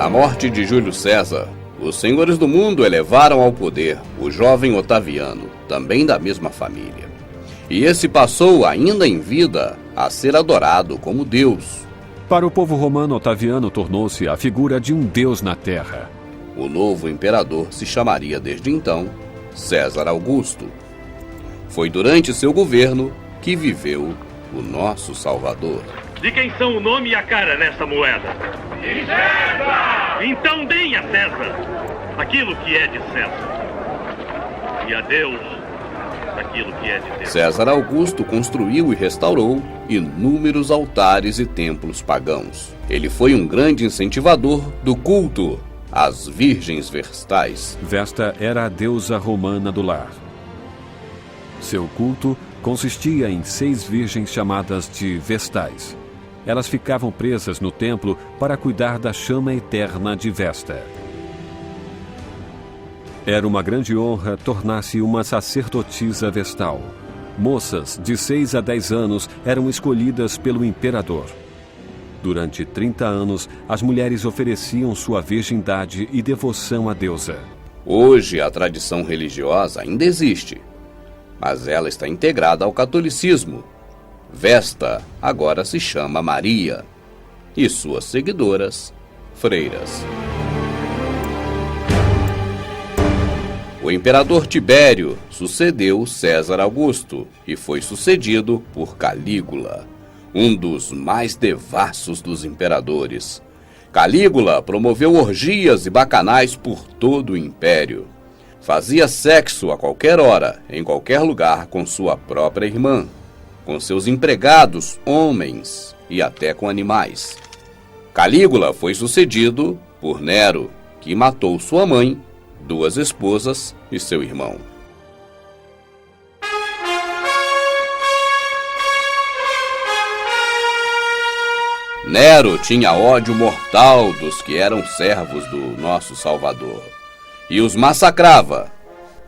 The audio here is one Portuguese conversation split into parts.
Na morte de Júlio César, os senhores do mundo elevaram ao poder o jovem Otaviano, também da mesma família. E esse passou, ainda em vida, a ser adorado como Deus. Para o povo romano, Otaviano tornou-se a figura de um deus na terra. O novo imperador se chamaria desde então César Augusto. Foi durante seu governo que viveu o nosso Salvador. De quem são o nome e a cara nessa moeda? De César! Então deem a César aquilo que é de César, e a Deus aquilo que é de Deus. César Augusto construiu e restaurou inúmeros altares e templos pagãos. Ele foi um grande incentivador do culto às virgens vestais. Vesta era a deusa romana do lar. Seu culto consistia em 6 virgens chamadas de vestais. Elas ficavam presas no templo para cuidar da chama eterna de Vesta. Era uma grande honra tornar-se uma sacerdotisa vestal. Moças de 6 a 10 anos eram escolhidas pelo imperador. Durante 30 anos, as mulheres ofereciam sua virgindade e devoção à deusa. Hoje, a tradição religiosa ainda existe, mas ela está integrada ao catolicismo. Vesta agora se chama Maria e suas seguidoras, freiras. O imperador Tibério sucedeu César Augusto e foi sucedido por Calígula, um dos mais devassos dos imperadores. Calígula promoveu orgias e bacanais por todo o império. Fazia sexo a qualquer hora, em qualquer lugar, com sua própria irmã, com seus empregados, homens e até com animais. Calígula foi sucedido por Nero, que matou sua mãe, 2 esposas e seu irmão. Nero tinha ódio mortal dos que eram servos do nosso Salvador e os massacrava.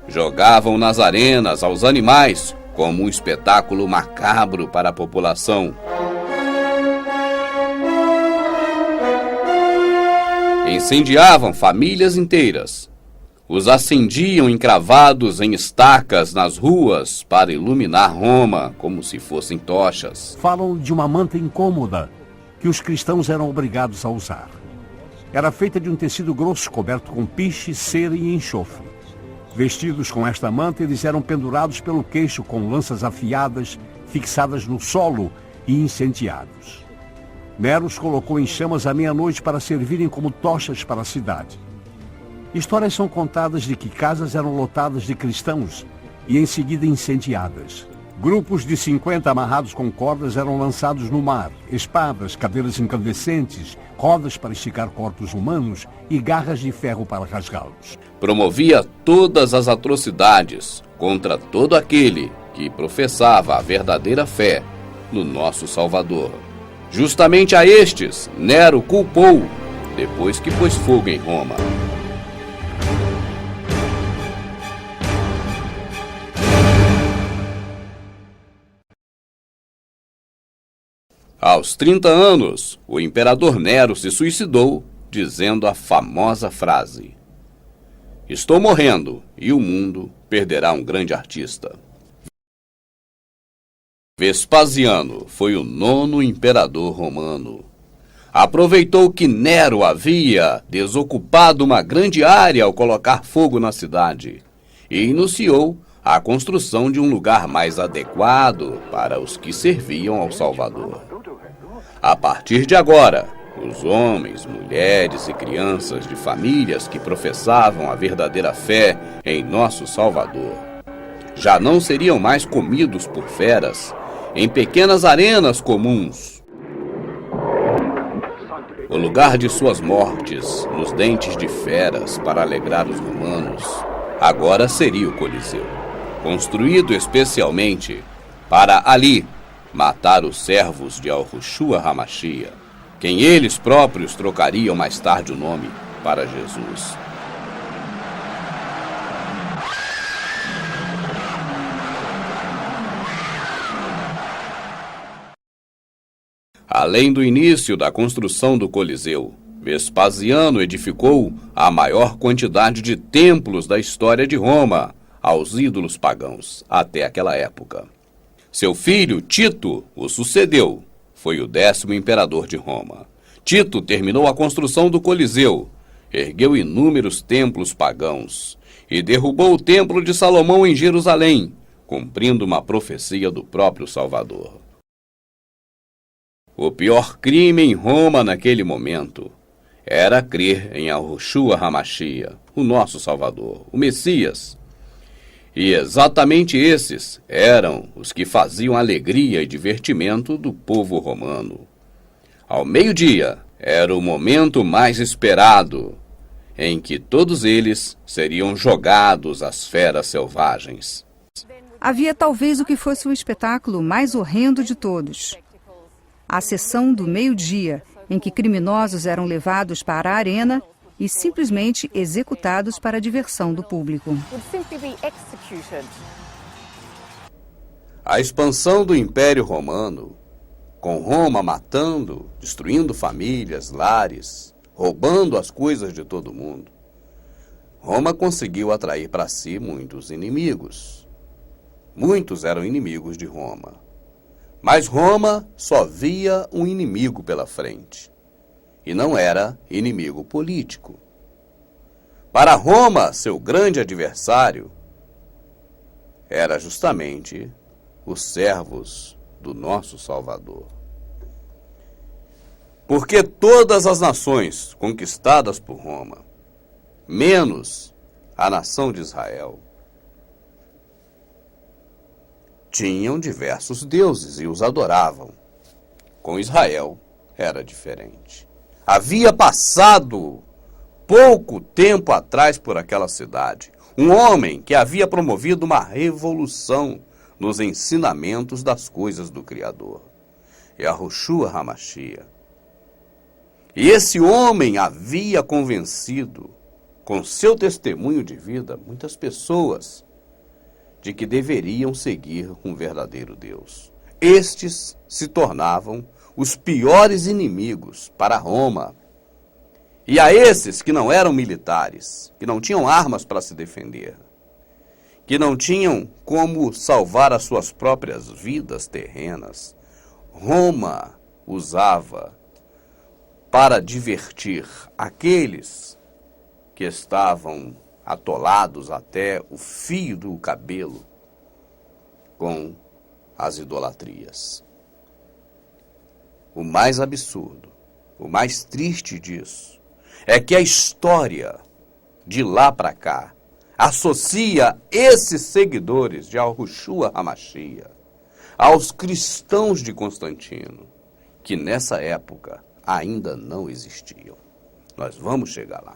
Jogavam nas arenas aos animais como um espetáculo macabro para a população. Incendiavam famílias inteiras. Os acendiam encravados em estacas nas ruas para iluminar Roma como se fossem tochas. Falam de uma manta incômoda que os cristãos eram obrigados a usar. Era feita de um tecido grosso coberto com piche, cera e enxofre. Vestidos com esta manta, eles eram pendurados pelo queixo com lanças afiadas, fixadas no solo e incendiados. Nero os colocou em chamas à meia-noite para servirem como tochas para a cidade. Histórias são contadas de que casas eram lotadas de cristãos e em seguida incendiadas. Grupos de 50 amarrados com cordas eram lançados no mar. Espadas, cadeiras incandescentes, rodas para esticar corpos humanos e garras de ferro para rasgá-los. Promovia todas as atrocidades contra todo aquele que professava a verdadeira fé no nosso Salvador. Justamente a estes, Nero culpou, depois que pôs fogo em Roma. Aos 30 anos, o imperador Nero se suicidou, dizendo a famosa frase: "Estou morrendo e o mundo perderá um grande artista." Vespasiano foi o 9º imperador romano. Aproveitou que Nero havia desocupado uma grande área ao colocar fogo na cidade e iniciou a construção de um lugar mais adequado para os que serviam ao Salvador. A partir de agora, os homens, mulheres e crianças de famílias que professavam a verdadeira fé em nosso Salvador já não seriam mais comidos por feras em pequenas arenas comuns. O lugar de suas mortes nos dentes de feras para alegrar os romanos agora seria o Coliseu, construído especialmente para ali matar os servos de Yahushua HaMashiach, quem eles próprios trocariam mais tarde o nome para Jesus. Além do início da construção do Coliseu, Vespasiano edificou a maior quantidade de templos da história de Roma aos ídolos pagãos até aquela época. Seu filho, Tito, o sucedeu. Foi o 10º imperador de Roma. Tito terminou a construção do Coliseu, ergueu inúmeros templos pagãos e derrubou o Templo de Salomão em Jerusalém, cumprindo uma profecia do próprio Salvador. O pior crime em Roma naquele momento era crer em Yahushua HaMashiach, o nosso Salvador, o Messias. E exatamente esses eram os que faziam alegria e divertimento do povo romano. Ao meio-dia era o momento mais esperado, em que todos eles seriam jogados às feras selvagens. Havia talvez o que fosse o espetáculo mais horrendo de todos. A sessão do meio-dia, em que criminosos eram levados para a arena e simplesmente executados para a diversão do público. A expansão do Império Romano, com Roma matando, destruindo famílias, lares, roubando as coisas de todo mundo, Roma conseguiu atrair para si muitos inimigos. Muitos eram inimigos de Roma. Mas Roma só via um inimigo pela frente. E não era inimigo político. Para Roma, seu grande adversário era justamente os servos do nosso Salvador. Porque todas as nações conquistadas por Roma, menos a nação de Israel, tinham diversos deuses e os adoravam. Com Israel era diferente. Havia passado pouco tempo atrás por aquela cidade um homem que havia promovido uma revolução nos ensinamentos das coisas do Criador, Yahushua HaMashiach. E esse homem havia convencido, com seu testemunho de vida, muitas pessoas de que deveriam seguir um verdadeiro Deus. Estes se tornavam os piores inimigos para Roma. E a esses que não eram militares, que não tinham armas para se defender, que não tinham como salvar as suas próprias vidas terrenas, Roma usava para divertir aqueles que estavam atolados até o fio do cabelo com as idolatrias. O mais absurdo, o mais triste disso, é que a história de lá para cá associa esses seguidores de Yahushua HaMashiach aos cristãos de Constantino, que nessa época ainda não existiam. Nós vamos chegar lá.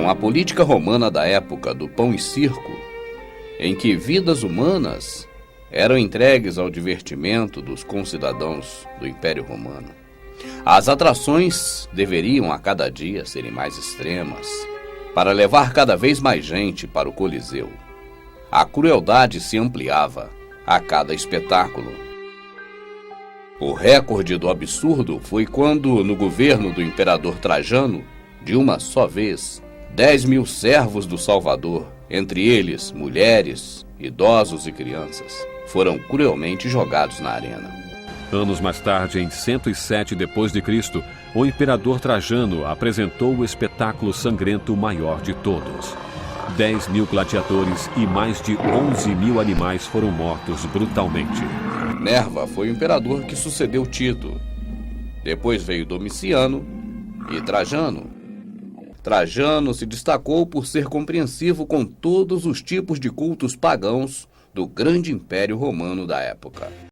Com a política romana da época do pão e circo, em que vidas humanas eram entregues ao divertimento dos concidadãos do Império Romano, as atrações deveriam a cada dia serem mais extremas, para levar cada vez mais gente para o Coliseu. A crueldade se ampliava a cada espetáculo. O recorde do absurdo foi quando, no governo do imperador Trajano, de uma só vez, 10.000 servos do Salvador, entre eles mulheres, idosos e crianças, foram cruelmente jogados na arena. Anos mais tarde, em 107 d.C., o imperador Trajano apresentou o espetáculo sangrento maior de todos. 10.000 gladiadores e mais de 11.000 animais foram mortos brutalmente. Nerva foi o imperador que sucedeu Tito. Depois veio Domiciano e Trajano. Trajano se destacou por ser compreensivo com todos os tipos de cultos pagãos do grande império romano da época.